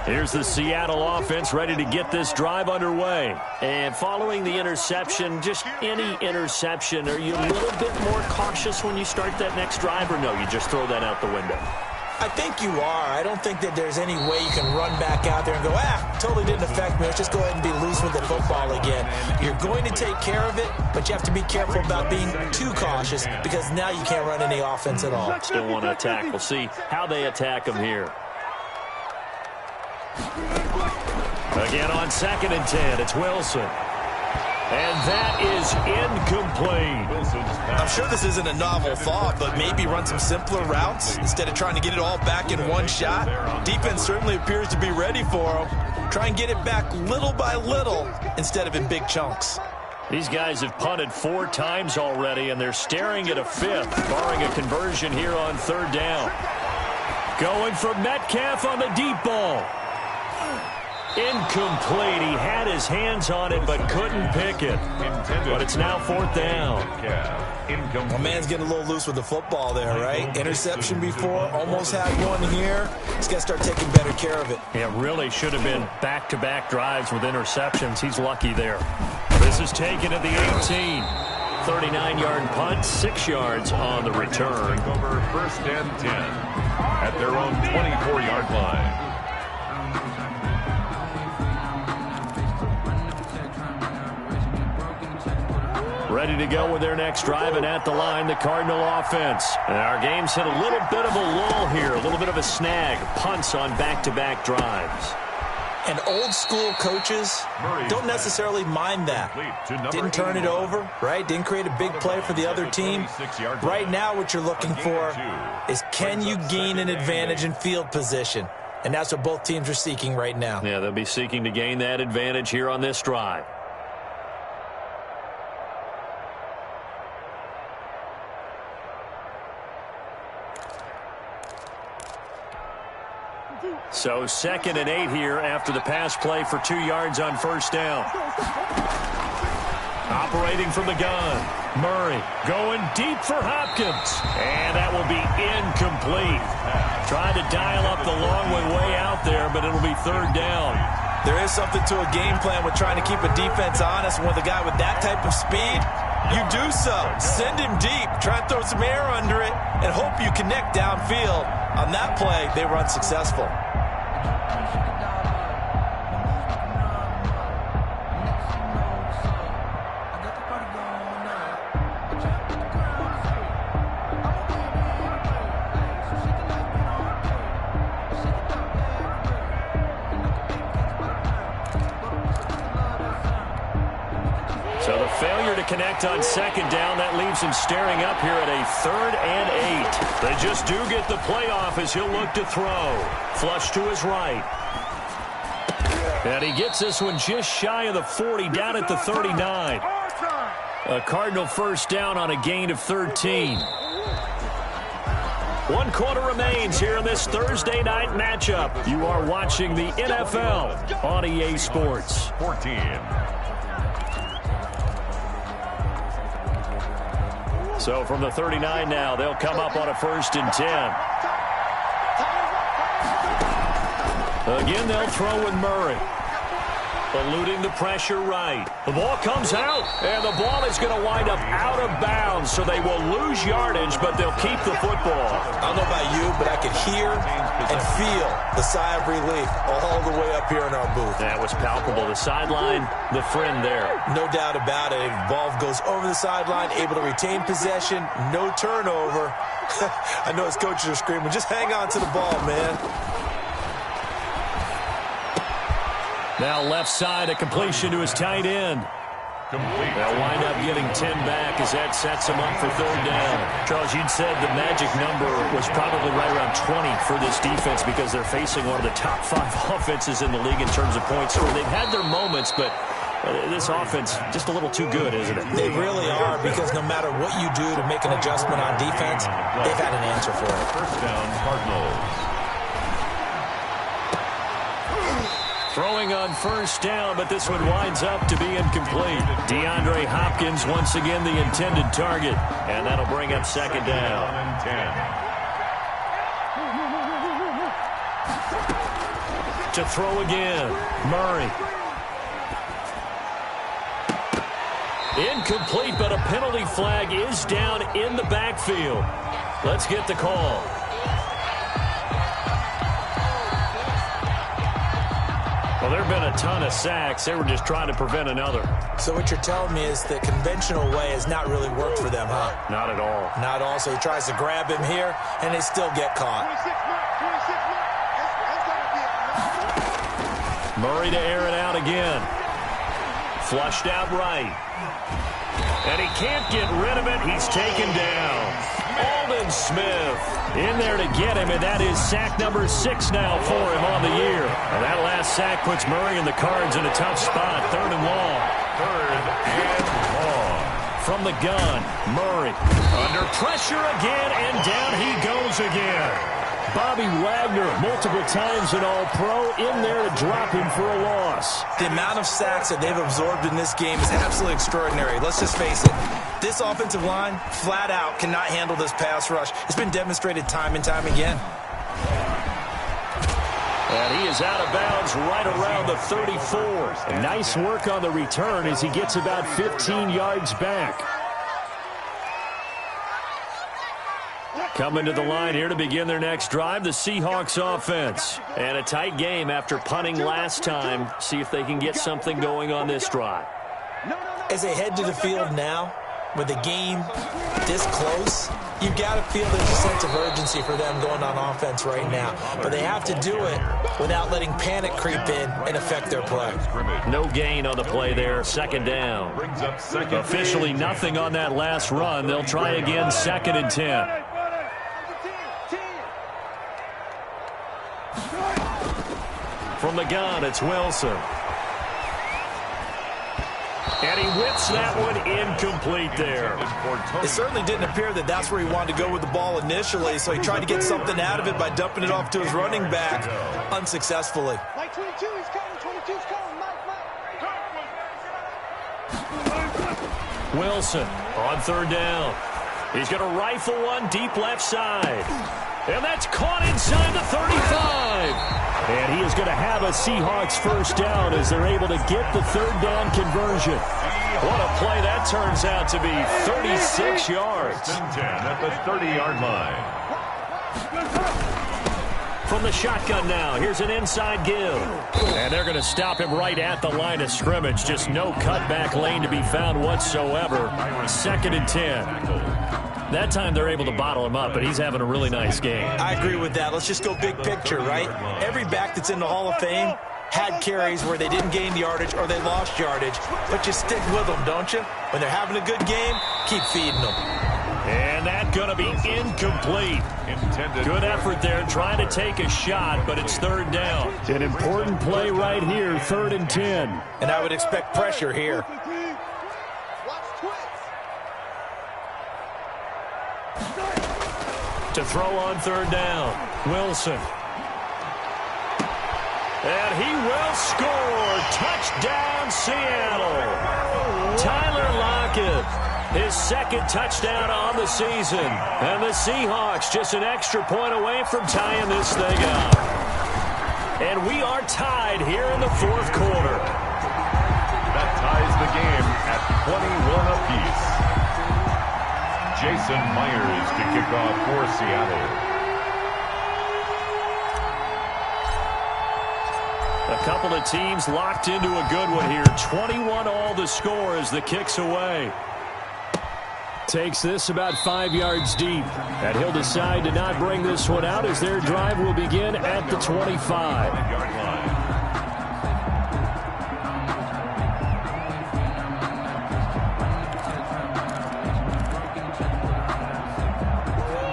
Here's the Seattle offense ready to get this drive underway. And following the interception, just any interception, are you a little bit more cautious when you start that next drive, or no, you just throw that out the window? I think you are. I don't think that there's any way you can run back out there and go, totally didn't affect me. Let's just go ahead and be loose with the football again. You're going to take care of it, but you have to be careful about being too cautious because now you can't run any offense at all. Still want to attack. We'll see how they attack them here. Again on 2nd and 10, it's Wilson. And that is incomplete. I'm sure this isn't a novel thought, but maybe run some simpler routes instead of trying to get it all back in one shot. Defense certainly appears to be ready for them. Try and get it back little by little instead of in big chunks. These guys have punted 4 times already, and they're staring at a 5th, barring a conversion here on 3rd down. Going for Metcalf on the deep ball. Incomplete. He had his hands on it but couldn't pick it. But it's now 4th down. My man's getting a little loose with the football there, right? Interception before, almost had one here. He's got to start taking better care of it. It really should have been back-to-back drives with interceptions. He's lucky there. This is taken at the 18. 39-yard punt, 6 yards on the return. Over 1st and 10 at their own 24-yard line. Ready to go with their next drive, and at the line, the Cardinal offense. And our game's hit a little bit of a lull here, a little bit of a snag. Punts on back-to-back drives. And old-school coaches don't necessarily mind that. Didn't turn it over, right? Didn't create a big play for the other team. Right now, what you're looking for is can you gain an advantage in field position? And that's what both teams are seeking right now. Yeah, they'll be seeking to gain that advantage here on this drive. So 2nd and 8 here after the pass play for 2 yards on 1st down. Operating from the gun. Murray going deep for Hopkins. And that will be incomplete. Trying to dial up the long way out there, but it'll be 3rd down. There is something to a game plan with trying to keep a defense honest. With a guy with that type of speed, you do so. Send him deep. Try and throw some air under it and hope you connect downfield. On that play, they were unsuccessful. So the failure to connect on 2nd down, that leaves him staring up here at a 3rd and 8. They just do get the playoff as he'll look to throw. Flush to his right. And he gets this one just shy of the 40, down at the 39. A Cardinal 1st down on a gain of 13. 1 quarter remains here in this Thursday night matchup. You are watching the NFL on EA Sports. 14. So from the 39 now, they'll come up on a 1st and 10. Again, they'll throw with Murray. Eluding the pressure right. The ball comes out, and the ball is going to wind up out of bounds, so they will lose yardage, but they'll keep the football. I don't know about you, but I could hear and feel the sigh of relief all the way up here in our booth. That was palpable. The sideline, the friend there. No doubt about it. The ball goes over the sideline, able to retain possession, no turnover. I know his coaches are screaming, just hang on to the ball, man. Now left side, a completion to his tight end. They'll wind up getting 10 back as that sets them up for third down. Charles, you'd said the magic number was probably right around 20 for this defense because they're facing one of the top 5 offenses in the league in terms of points scored. They've had their moments, but this offense just a little too good, isn't it? They really are, because no matter what you do to make an adjustment on defense, they've had an answer for it. First down, Cardinals. Throwing on first down, but this one winds up to be incomplete. DeAndre Hopkins once again the intended target, and that'll bring up second down. 10. To throw again, Murray. Incomplete, but a penalty flag is down in the backfield. Let's get the call. Well, there have been a ton of sacks. They were just trying to prevent another. So what you're telling me is the conventional way has not really worked for them, huh? Not at all. Not all. So he tries to grab him here, and they still get caught. 26 mark. Murray to air it out again. Flushed out right. And he can't get rid of it. He's taken down. Aldon Smith In there to get him, and that is sack number 6 now for him on the year. And that last sack puts Murray and the Cards in a tough spot. 3rd and long. 3rd and long. From the gun, Murray. Under pressure again, and down he goes again. Bobby Wagner, multiple times an All-Pro, in there to drop him for a loss. The amount of sacks that they've absorbed in this game is absolutely extraordinary. Let's just face it. This offensive line, flat out, cannot handle this pass rush. It's been demonstrated time and time again. And he is out of bounds right around the 34. Nice work on the return as he gets about 15 yards back. Coming to the line here to begin their next drive, the Seahawks offense. And a tight game after punting last time. See if they can get something going on this drive. As they head to the field now, with the game this close, you've got to feel there's a sense of urgency for them going on offense right now. But they have to do it without letting panic creep in and affect their play. No gain on the play there. 2nd down. Officially nothing on that last run. They'll try again, 2nd and 10. From the gun, it's Wilson. And he whips that one incomplete there. It certainly didn't appear that that's where he wanted to go with the ball initially, so he tried to get something out of it by dumping it off to his running back unsuccessfully. Mike 22 is coming. 22's coming. Mike. Wilson on 3rd down. He's going to rifle one deep left side. And that's caught inside the 35. And he is going to have a Seahawks 1st down as they're able to get the 3rd down conversion. What a play that turns out to be. 36 yards. 10 at the 30-yard line. From the shotgun now, here's an inside give. And they're going to stop him right at the line of scrimmage. Just no cutback lane to be found whatsoever. 2nd and 10. That time they're able to bottle him up, but he's having a really nice game. I agree with that. Let's just go big picture, right? Every back that's in the Hall of Fame had carries where they didn't gain yardage or they lost yardage, but you stick with them, don't you? When they're having a good game, keep feeding them. And that's going to be incomplete. Good effort there, trying to take a shot, but it's 3rd down. An important play right here, 3rd and 10. And I would expect pressure here. To throw on 3rd down, Wilson. And he will score. Touchdown, Seattle. Tyler Lockett, his 2nd touchdown on the season. And the Seahawks just an extra point away from tying this thing up. And we are tied here in the 4th quarter. the game at 21 apiece. Jason Myers to kick off for Seattle. A couple of teams locked into a good one here. 21 all the score as the kick's away. Takes this about 5 yards deep. And he'll decide to not bring this one out as their drive will begin at the 25-yard line.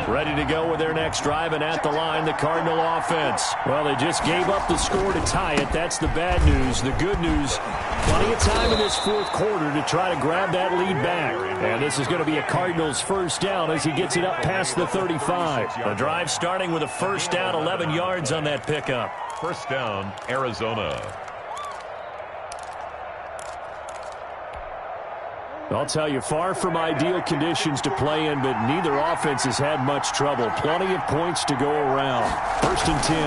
Ready to go with their next drive, and at the line, the Cardinal offense. Well, they just gave up the score to tie it. That's the bad news. The good news, plenty of time in this fourth quarter to try to grab that lead back. And this is going to be a Cardinals first down as he gets it up past the 35. The drive starting with a first down, 11 yards on that pickup. First down, Arizona. I'll tell you, far from ideal conditions to play in, but neither offense has had much trouble. Plenty of points to go around. First and 10.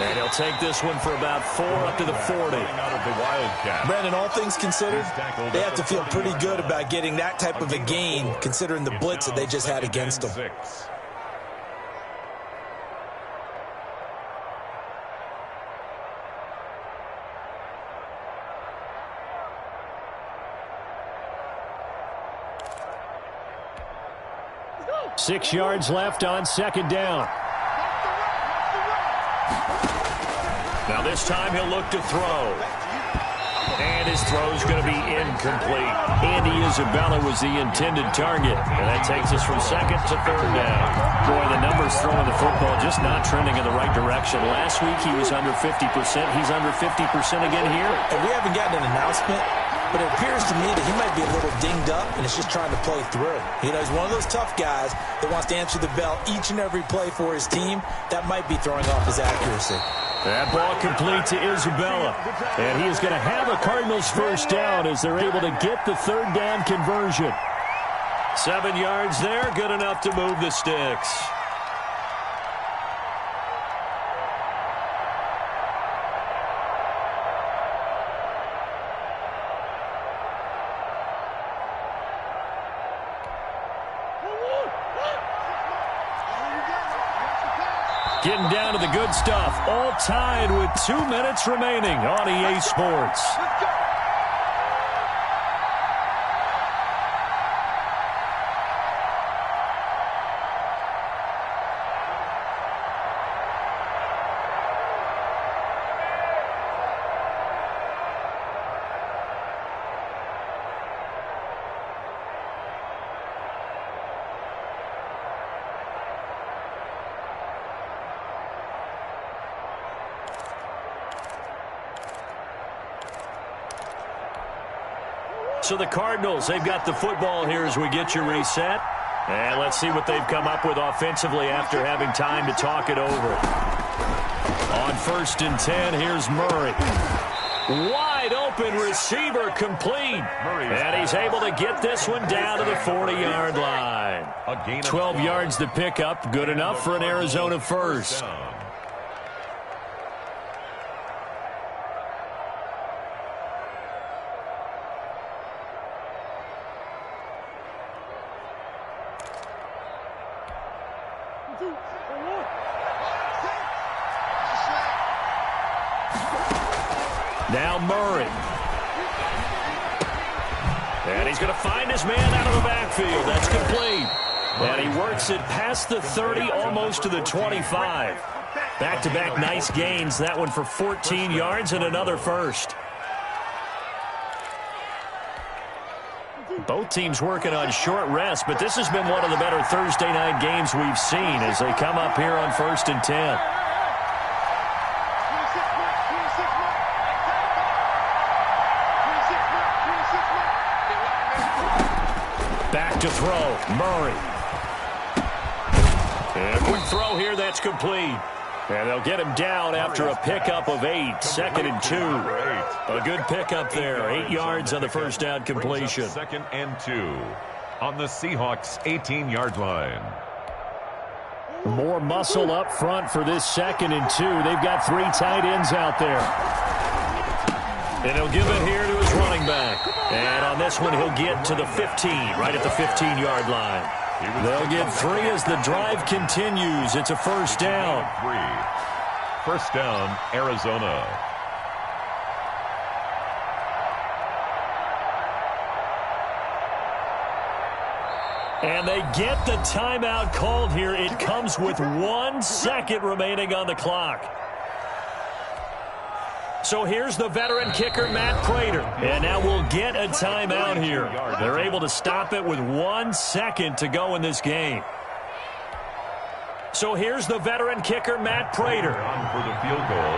And he'll take this one for about 4 up to the 40. Brandon, all things considered, they have to feel pretty good about getting that type of a gain, considering the blitz that they just had against them. 6 yards left on second down. Now this time he'll look to throw. And his throw's going to be incomplete. Andy Isabella was the intended target. And that takes us from second to third down. Boy, the numbers throwing the football just not trending in the right direction. Last week he was under 50%. He's under 50% again here. And we haven't gotten an announcement, but it appears to me that he might be a little dinged up and is just trying to play through. You know, he's one of those tough guys that wants to answer the bell each and every play for his team. That might be throwing off his accuracy. That ball complete to Isabella. And he is going to have a Cardinals first down as they're able to get the third down conversion. 7 yards there, good enough to move the sticks. Getting down to the good stuff. All tied with 2 minutes remaining on EA Sports. So the Cardinals, they've got the football here as we get you reset. And let's see what they've come up with offensively after having time to talk it over. On first and 10, here's Murray. Wide open receiver complete. And he's able to get this one down to the 40-yard line. 12 yards to pick up. Good enough for an Arizona first. Now Murray. And he's going to find his man out of the backfield. That's complete. And he works it past the 30, almost to the 25. Back-to-back nice gains. That one for 14 yards and another first. Both teams working on short rest, but this has been one of the better Thursday night games we've seen as they come up here on first and 10. Back to throw, Murray. And a quick throw here, that's complete. And they'll get him down after a pickup of 8, second and 2. A good pickup there, 8 yards on the first down completion. Second and 2 on the Seahawks 18-yard line. More muscle up front for this second and 2. They've got 3 tight ends out there. And he'll give it here to his running back. And on this one, he'll get to the 15, right at the 15-yard line. They'll get 3 as the drive continues. It's a first down. 3. First down, Arizona. And they get the timeout called here. It comes with 1 second remaining on the clock. So here's the veteran kicker, Matt Prater. And now we'll get a timeout here. They're able to stop it with 1 second to go in this game. So here's the veteran kicker, Matt Prater. On for the field goal,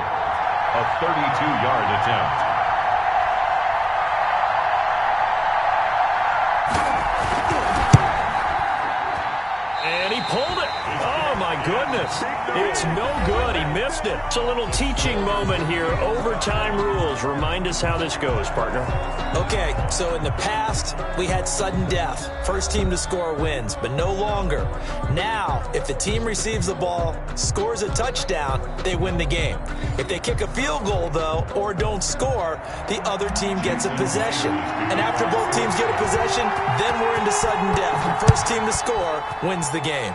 a 32-yard attempt. And he pulled it. Oh, my goodness. It's no good. He missed it. It's a little teaching moment here. Overtime rules. Remind us how this goes, partner. Okay, so in the past, we had sudden death. First team to score wins, but no longer. Now, if the team receives the ball, scores a touchdown, they win the game. If they kick a field goal, though, or don't score, the other team gets a possession. And after both teams get a possession, then we're into sudden death. First team to score wins the game.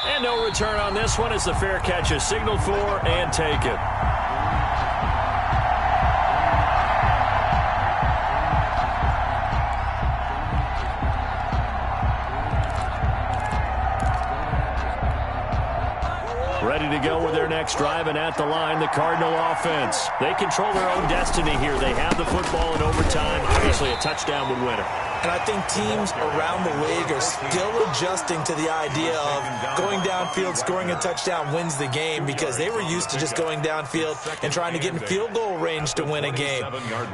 And no return on this one as the fair catch is signaled for and taken. Ready to go with their next drive, and at the line, the Cardinal offense. They control their own destiny here. They have the football in overtime. Obviously, a touchdown would win it. And I think teams around the league are still adjusting to the idea of going downfield, scoring a touchdown wins the game, because they were used to just going downfield and trying to get in field goal range to win a game.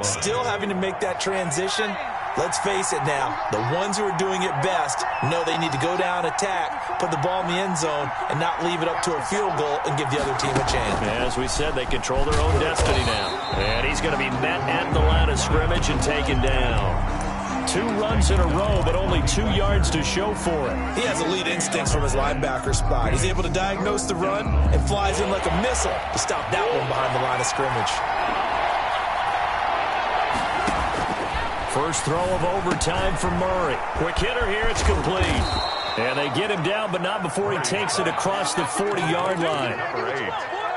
Still having to make that transition. Let's face it now, the ones who are doing it best know they need to go down, attack, put the ball in the end zone, and not leave it up to a field goal and give the other team a chance. As we said, they control their own destiny now. And he's going to be met at the line of scrimmage and taken down. 2 runs in a row, but only 2 yards to show for it. He has elite instincts from his linebacker spot. He's able to diagnose the run and flies in like a missile to stop that one behind the line of scrimmage. First throw of overtime for Murray. Quick hitter here, it's complete. And they get him down, but not before he takes it across the 40-yard line.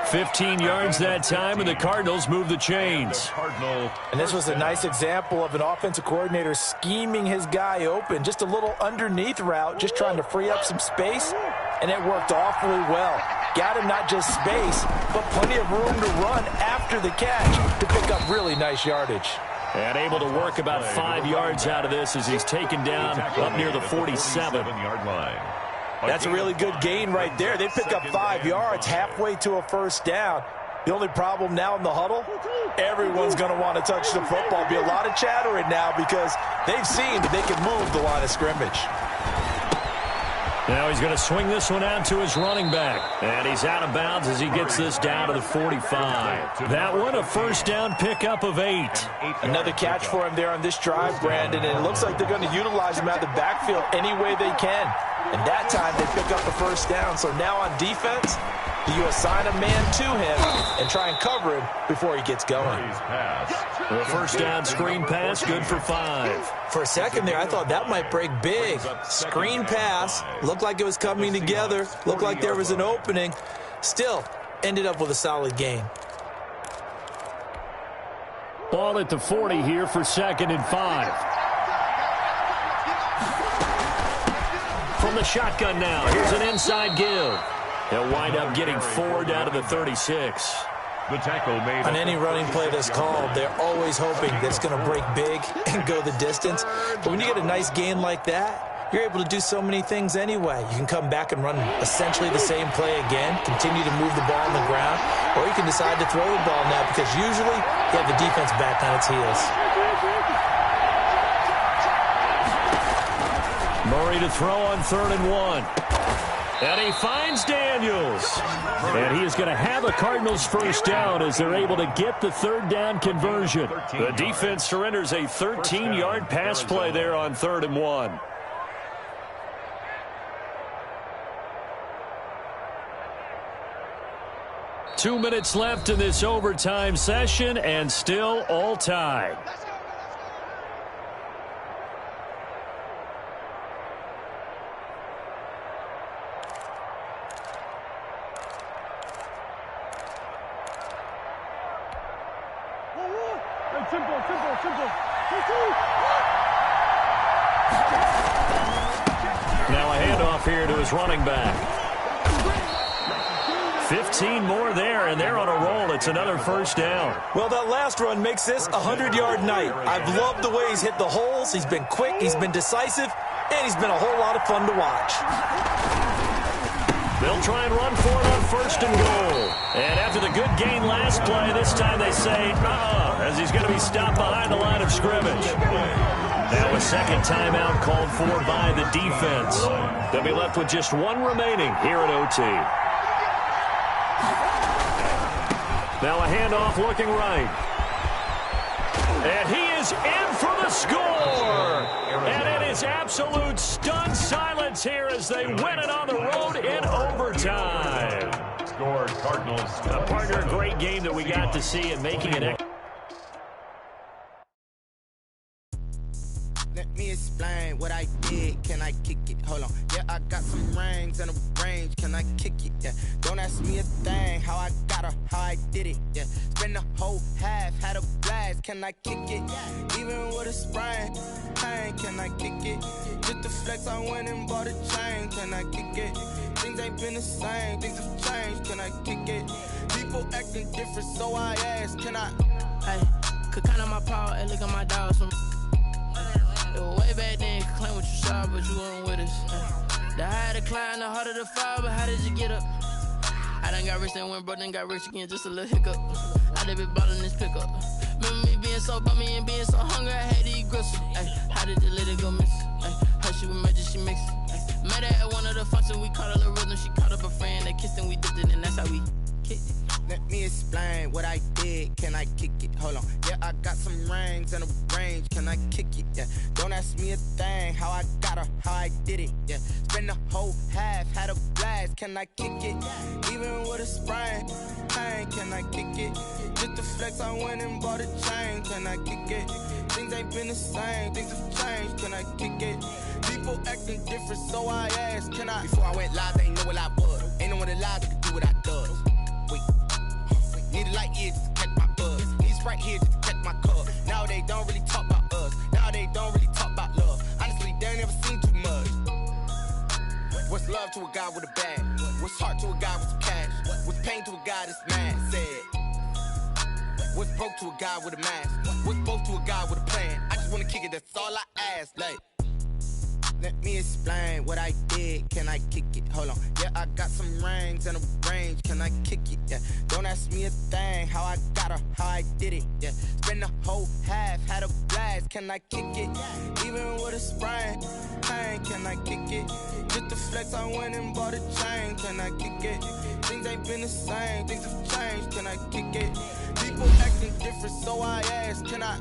15 yards that time, and the Cardinals move the chains. And this was a nice example of an offensive coordinator scheming his guy open. Just a little underneath route, just trying to free up some space, and it worked awfully well. Got him not just space, but plenty of room to run after the catch to pick up really nice yardage. And able to work about 5 yards out of this as he's taken down up near the 47-yard line. That's a really good gain right there. They pick up 5 yards halfway to a first down. The only problem now in the huddle, everyone's going to want to touch the football. Be a lot of chattering now because they've seen that they can move the line of scrimmage. Now he's going to swing this one out to his running back. And he's out of bounds as he gets this down to the 45. That one, a first down pickup of 8. Another catch for him there on this drive, Brandon, and it looks like they're going to utilize him out of the backfield any way they can. And that time they pick up a first down. So now on defense, you assign a man to him and try and cover him before he gets going. The first down screen pass, good for 5. For a second there, I thought that might break big. Screen pass, looked like it was coming together, looked like there was an opening. Still, ended up with a solid gain. Ball at the 40 here for 2nd and 5. From the shotgun now, here's an inside give. He'll wind up getting 4 down to the 36. The tackle made on any running play that's called, they're always hoping that it's going to break big and go the distance. But when you get a nice gain like that, you're able to do so many things anyway. You can come back and run essentially the same play again, continue to move the ball on the ground, or you can decide to throw the ball now because usually you have the defense back on its heels. Murray to throw on 3rd and 1. And he finds Daniels. And he is going to have a Cardinals first down as they're able to get the 3rd down conversion. The defense surrenders a 13-yard pass play there on 3rd and 1. 2 minutes left in this overtime session, and still all tied. Now a handoff here to his running back. 15 more there, and they're on a roll. It's another first down. Well, that last run makes this a 100-yard night. I've loved the way he's hit the holes. He's been quick, he's been decisive, and he's been a whole lot of fun to watch. They'll try and run for it on first and goal. And after the good gain last play, this time they say, as he's going to be stopped behind the line of scrimmage. Now a second timeout called for by the defense. They'll be left with just one remaining here at OT. Now a handoff looking right. And he is in for the score. And it is absolute stunned silence here as they win it on the road in overtime. Scored Cardinals. Partner, a great game that we got to see and making it. Let me explain what I did. Can I kick it? Hold on. Yeah, I got some rings and a range. Can I kick it? Yeah. Don't ask me a thing. How I got her, how I did it. Yeah. Spend the whole half, had a blast. Can I kick it? Even with a sprain. Pain, can I kick it? Just the flex, I went and bought a chain. Can I kick it? Things ain't been the same. Things have changed. Can I kick it? People acting different, so I asked. Can I? Hey, could count on my power and look at my dogs from. Way back then, could claim what you saw, but you weren't with us. The higher the climb, the harder the fall, but how did you get up? I done got rich and went broke, then got rich again, just a little hiccup. I done been ballin' this pickup. Remember me being so bummy and being so hungry, I had to eat gristle. How did you let it go miss? How she with magic, she mixed. Met her at one of the functions, we caught her the rhythm. She caught up a friend, they kissed and we dipped it, and that's how we kicked it. Let me explain what I did. Can I kick it? Hold on. Yeah, I got some rings and a range. Can I kick it? Yeah. Don't ask me a thing. How I got her, how I did it. Yeah. Spend the whole half, had a blast. Can I kick it? Even with a sprain. Pain, can I kick it? Just the flex, I went and bought a chain. Can I kick it? Things ain't been the same. Things have changed. Can I kick it? People acting different, so I asked. Can I? Before I went live, they ain't know what I was. Ain't no one alive that could do what I does. Wait. Need a light here just to catch my buzz. Need Sprite here just to catch my cup. Now they don't really talk about us. Now they don't really talk about love. Honestly, they ain't never seen too much. What's love to a guy with a bag? What's heart to a guy with some cash? What's pain to a guy that's mad? Said. What's broke to a guy with a mask? What's both to a guy with a plan? I just wanna kick it, that's all I ask. Like, let me explain what I did. Can I kick it? Hold on. Yeah, I got some rings and a range. Can I kick it? Yeah. Don't ask me a thing. How I got her, how I did it. Yeah. Spend the whole half, had a blast. Can I kick it? Even with a sprain. Pain, can I kick it? Just the flex, I went and bought a chain. Can I kick it? Things ain't been the same. Things have changed. Can I kick it? People acting different, so I asked. Can I?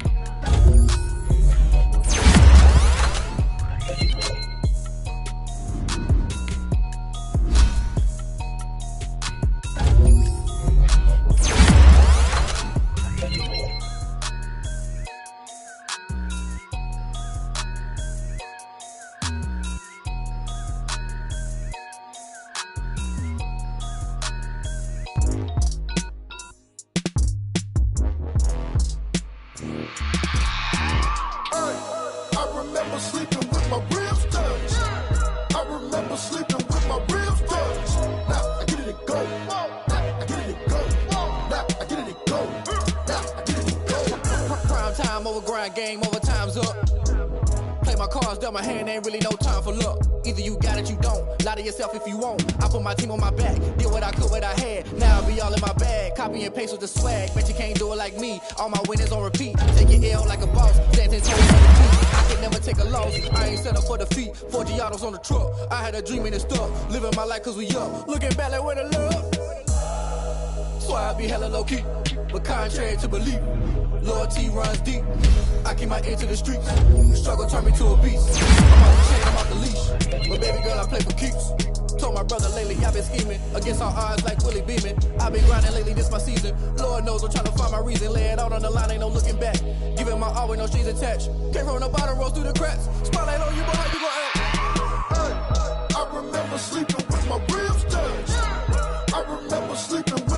Game over, time's up. Play my cards dealt my hand, ain't really no time for luck. Either you got it, you don't. Lie to yourself if you won't. I put my team on my back, did what I could, what I had. Now I be all in my bag, copy and paste with the swag. Bet you can't do it like me. All my winners on repeat. Take your L like a boss, stand 10 toes on the feet. I can never take a loss. I ain't set up for defeat. 4 Giottos on the truck. I had a dream and it's stuck. Living my life cause we up. Looking back like where the love. So I be hella low key, but contrary to belief. Loyalty runs deep. I keep my ear to the streets. Struggle turned me to a beast. I'm off the chain, I'm off the leash. But baby girl, I play for keeps. Told my brother lately, I've been scheming against all odds like Willie Beeman. I've been grinding lately. reason. Lord knows I'm trying to find my reason. Lay it out on the line, ain't no looking back. Giving my all with no strings attached. Came from the bottom, rose through the cracks. Spotlight on you, boy, how you gon' act? Hey, I remember sleeping with my ribs dashed. I remember sleeping with